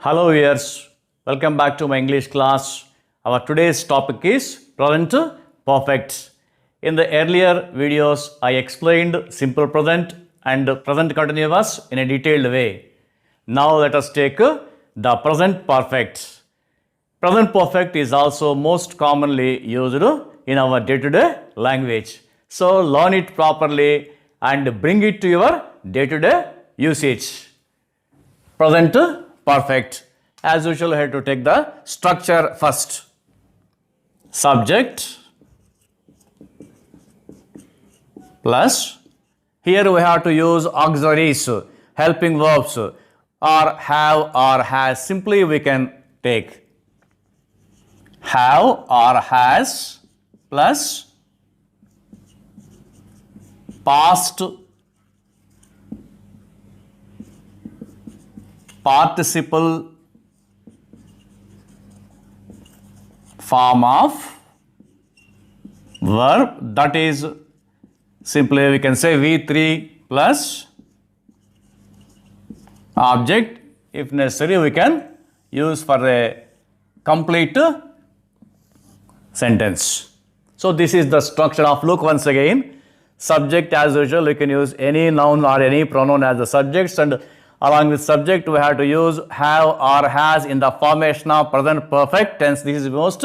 Hello viewers, welcome back to my English class. Our today's topic is present perfect. In the earlier videos, I explained simple present and present continuous in a detailed way. Now let us take the present perfect. Present perfect is also most commonly used in our day-to-day language. So learn it properly and bring it to your day-to-day usage. Present perfect. As usual, I have to take the structure first. Subject plus, here we have to use auxiliaries, helping verbs, or have or has. Simply we can take have or has plus past participle form of verb, that is simply we can say V3 plus object. If necessary, we can use for a complete sentence. So this is the structure of, look once again, subject as usual, you can use any noun or any pronoun as the subjects, and along with subject we have to use have or has in the formation of present perfect tense. This is the most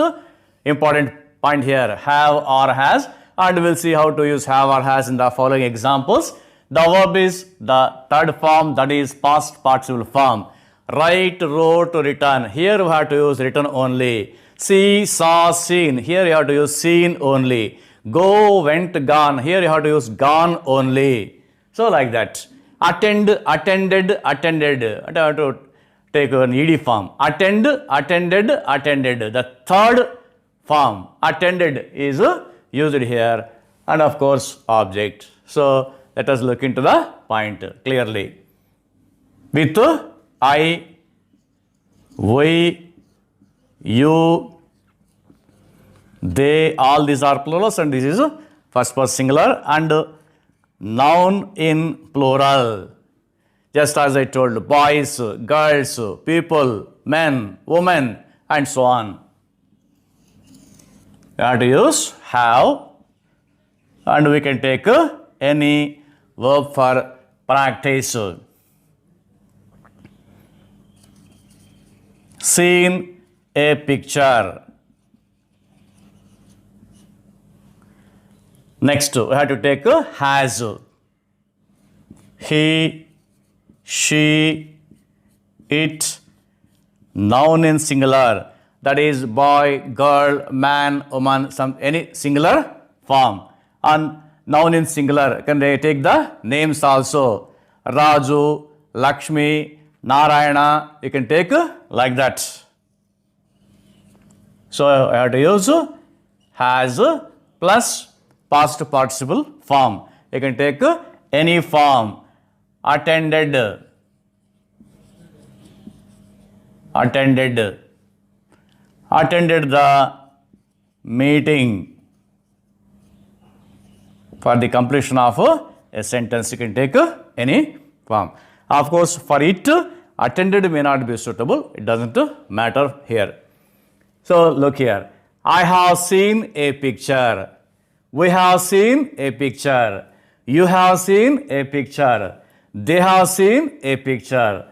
important point here, have or has, and we'll see how to use have or has in the following examples. The verb is the third form, that is past participle form. Write, wrote, written. Here we have to use written only. See, saw, seen. Here you have to use seen only. Go, went, gone. Here you have to use gone only. So like that. Attend, attended, attended. I have to take an ed form. Attend, attended, attended. The third form, attended, is used here, and of course object. So let us look into the point clearly. With I, we, you, they, all these are plurals, and this is first person singular, and noun in plural. Just as I told, boys, girls, people, men, women, and so on. We have to use have, and we can take any verb for practice. Seen a picture. Next, we have to take has. He, she, it, noun in singular, that is boy, girl, man, woman, any singular form. And noun in singular, can they take the names also? Raju, Lakshmi, Narayana, you can take like that. So I have to use has plus past participle form. You can take any form. Attended, attended, attended the meeting. For the completion of a sentence, you can take any form. Of course, for it, attended may not be suitable. It doesn't matter here. So look here. I have seen a picture. We have seen a picture. You have seen a picture. They have seen a picture.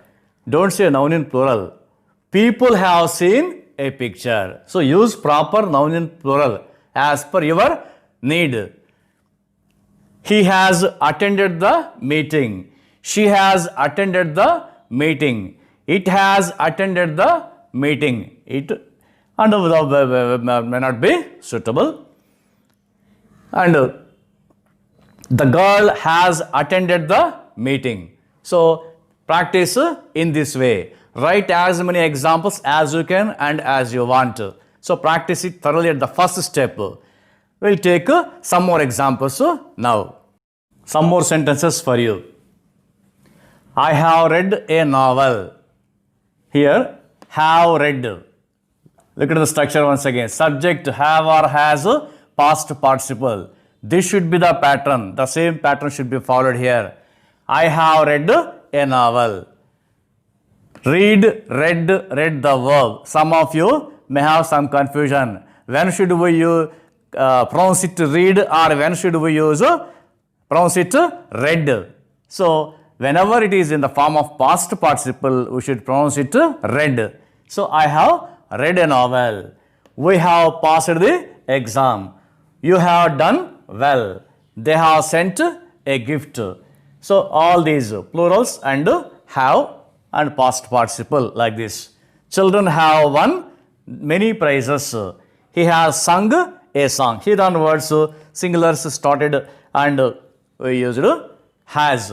Don't say noun in plural. People have seen a picture. So use proper noun in plural as per your need. He has attended the meeting. She has attended the meeting. It has attended the meeting. It and may not be suitable. And the girl has attended the meeting. So practice in this way. Write as many examples as you can and as you want. So practice it thoroughly at the first step. We'll take some more examples now. Some more sentences for you. I have read a novel. Here, have read. Look at the structure once again. Subject, have or has, past participle. This should be the pattern. The same pattern should be followed here. I have read a novel. Read, read the verb. Some of you may have some confusion. When should we use pronounce it read, or when should we use pronounce it read? So whenever it is in the form of past participle, we should pronounce it read. So I have read a novel. We have passed the exam. You have done well. They have sent a gift. So all these plurals and have and past participle like this. Children have won many prizes. He has sung a song. Here on words singulars started and we used has.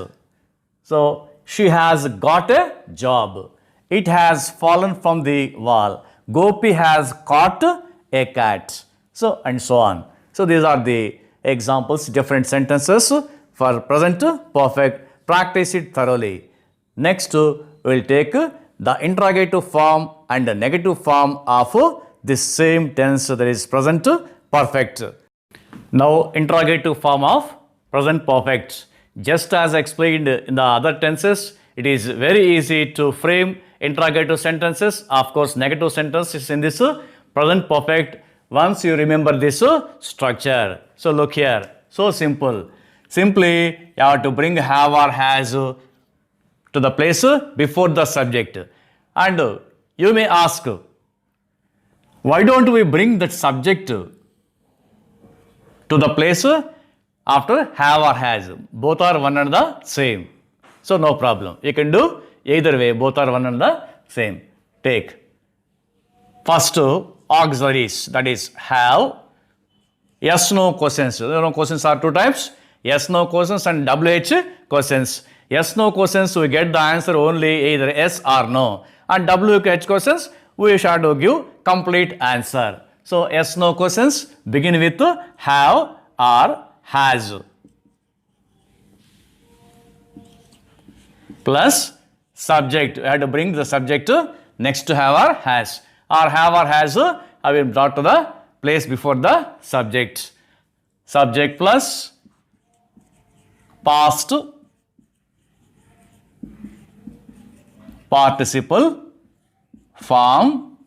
So she has got a job. It has fallen from the wall. Gopi has caught a cat. So and so on. So these are the examples, different sentences for present perfect. Practice it thoroughly. Next, we will take the interrogative form and the negative form of this same tense, that is present perfect. Now, interrogative form of present perfect. Just as explained in the other tenses, it is very easy to frame interrogative sentences. Of course, negative sentences in this present perfect once you remember this structure. So, look here. So simple. Simply, you have to bring have or has to the place before the subject. And you may ask, why don't we bring that subject to the place after have or has? Both are one and the same. So no problem. You can do either way. Both are one and the same. Take first auxiliaries, that is have, yes no questions. You know, questions are two types. Yes no questions and WH questions. Yes no questions, we get the answer only either yes or no. And WH questions, we should give complete answer. So yes no questions begin with have or has. Plus subject, we have to bring the subject next to have or has. Or have or has have been brought to the place before the subject. Subject plus past participle form,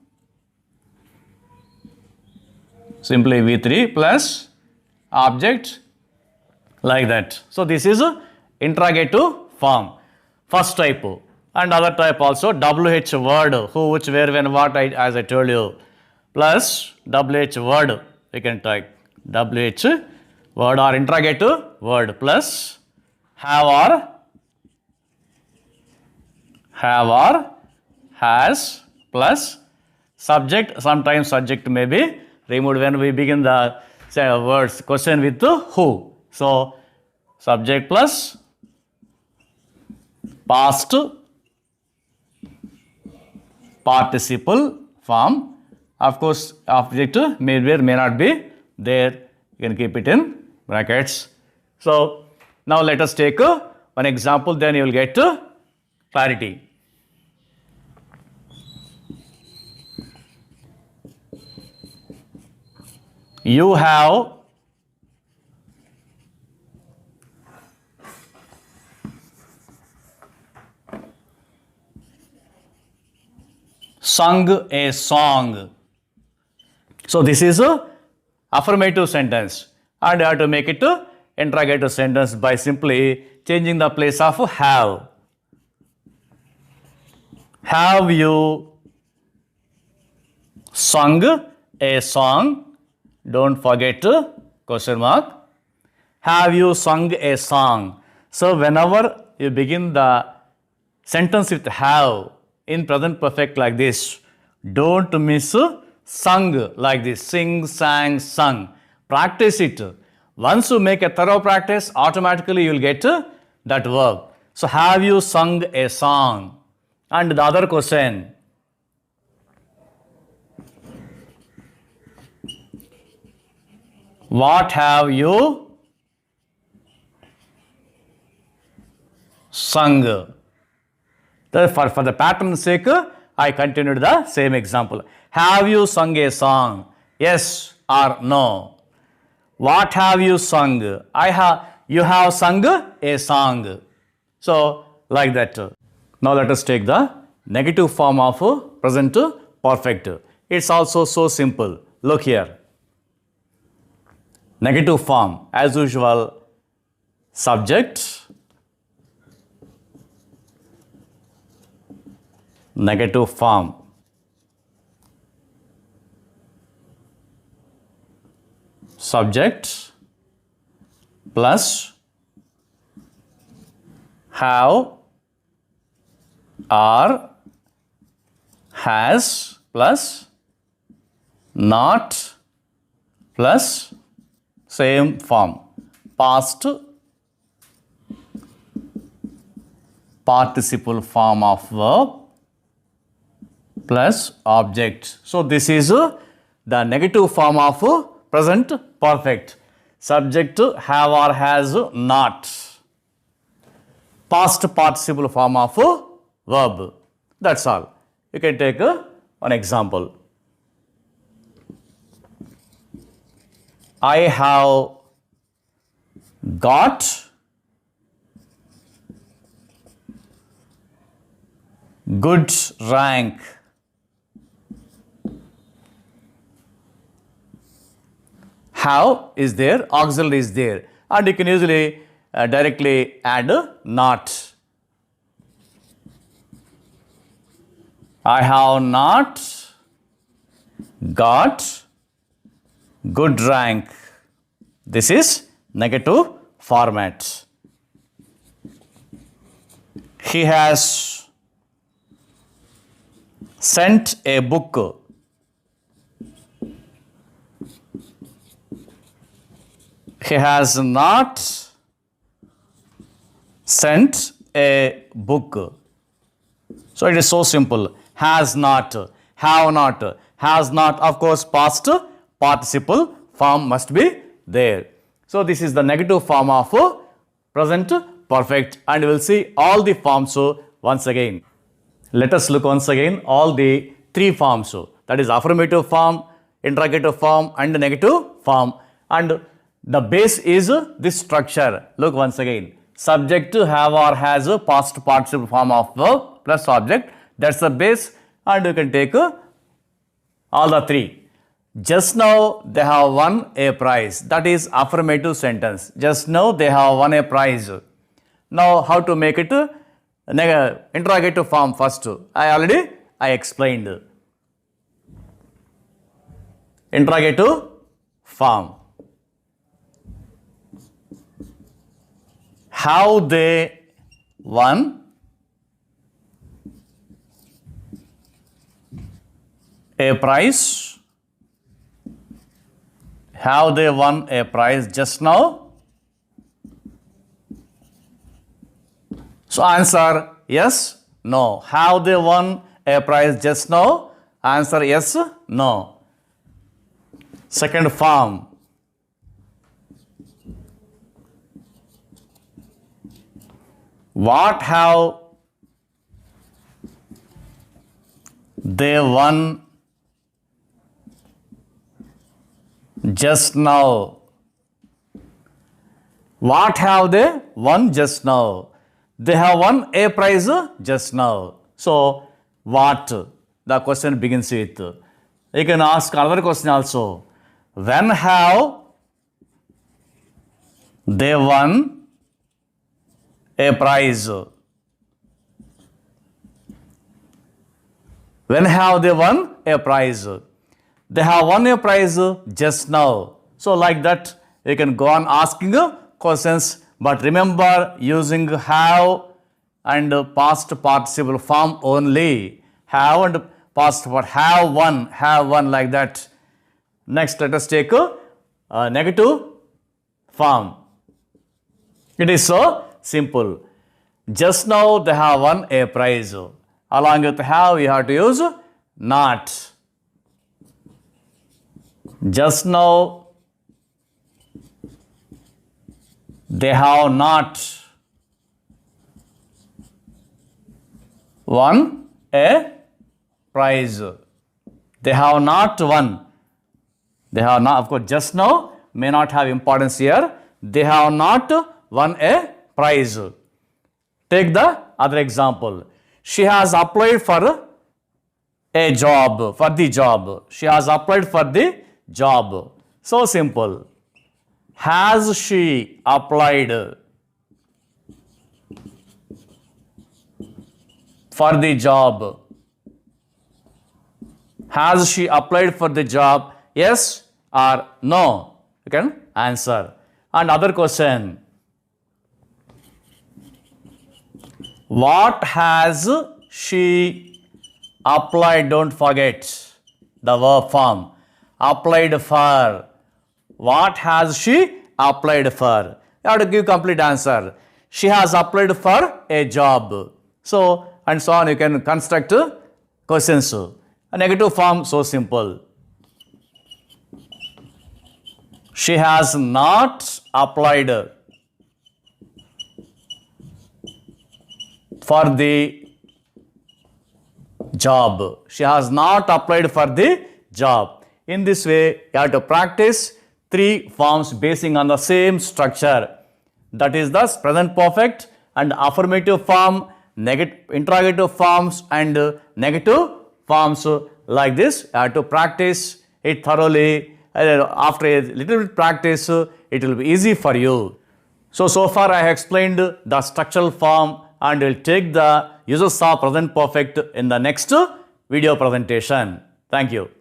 simply V3 plus object, like that. So this is interrogative form, first type. And other type also WH word, who, which, where, when, what, as I told you, plus WH word, we can type WH word or interrogative word plus have or has plus subject. Sometimes subject may be removed when we begin the words question with who. So subject plus past participle form. Of course, object may be or may not be there. You can keep it in brackets. So now let us take one example, then you will get clarity. You have sung a song. So this is a affirmative sentence, and you have to make it a interrogative sentence by simply changing the place of have. Have you sung a song? Don't forget question mark. Have you sung a song? So whenever you begin the sentence with have in present perfect like this, don't miss sung like this. Sing, sang, sung. Practice it. Once you make a thorough practice, automatically you will get that verb. So have you sung a song? And the other question, what have you sung? For the pattern's sake, I continued the same example. Have you sung a song? Yes or no? What have you sung? You have sung a song. So, like that. Now let us take the negative form of present perfect. It's also so simple. Look here. Negative form, as usual, subject, negative form, subject plus have or has plus not plus same form, past participle form of verb plus object. So this is the negative form of present perfect. Subject have or has not. Past participle form of verb. That's all. You can take one example. I have got good rank. Have is there, auxiliary is there, and you can usually directly add not. I have not got good rank. This is negative format. He has sent a book. He has not sent a book. So it is so simple. Has not, have not, has not, of course, past participle form must be there. So this is the negative form of present perfect, and we will see all the forms once again. Let us look once again all the three forms, that is affirmative form, interrogative form and negative form, and the base is this structure. Look once again. Subject have or has a past participle form of verb plus object. That's the base, and you can take all the three. Just now they have won a prize. That is affirmative sentence. Just now they have won a prize. Now how to make it interrogative form first? I explained. Interrogative form. Have they won a prize? Have they won a prize just now? So answer yes, no. Have they won a prize just now? Answer yes, no. Second form. What have they won just now? What have they won just now? They have won a prize just now. So, what? The question begins with. You can ask another question also. When have they won a prize? When have they won a prize? They have won a prize just now. So like that, you can go on asking questions, but remember using have and past participle form only. Have and past part, have won like that. Next, let us take a negative form. It is so simple. Just now they have won a prize. Along with have, you have to use not. Just now they have not won a prize. They have not won. They have not, of course, just now may not have importance here. They have not won a prize. Take the other example. She has applied for a job, for the job. She has applied for the job. So simple. Has she applied for the job? Has she applied for the job? Yes or no? You can answer. And other question. What has she applied? Don't forget the verb form. Applied for. What has she applied for? You have to give complete answer. She has applied for a job. So, and so on, you can construct questions. A negative form, so simple. She has not applied for the job. She has not applied for the job. In this way, you have to practice 3 forms basing on the same structure. That is the present perfect and affirmative form, interrogative forms and negative forms like this. You have to practice it thoroughly. After a little bit practice, it will be easy for you. So far I have explained the structural form and we'll take the uses of present perfect in the next video presentation. Thank you.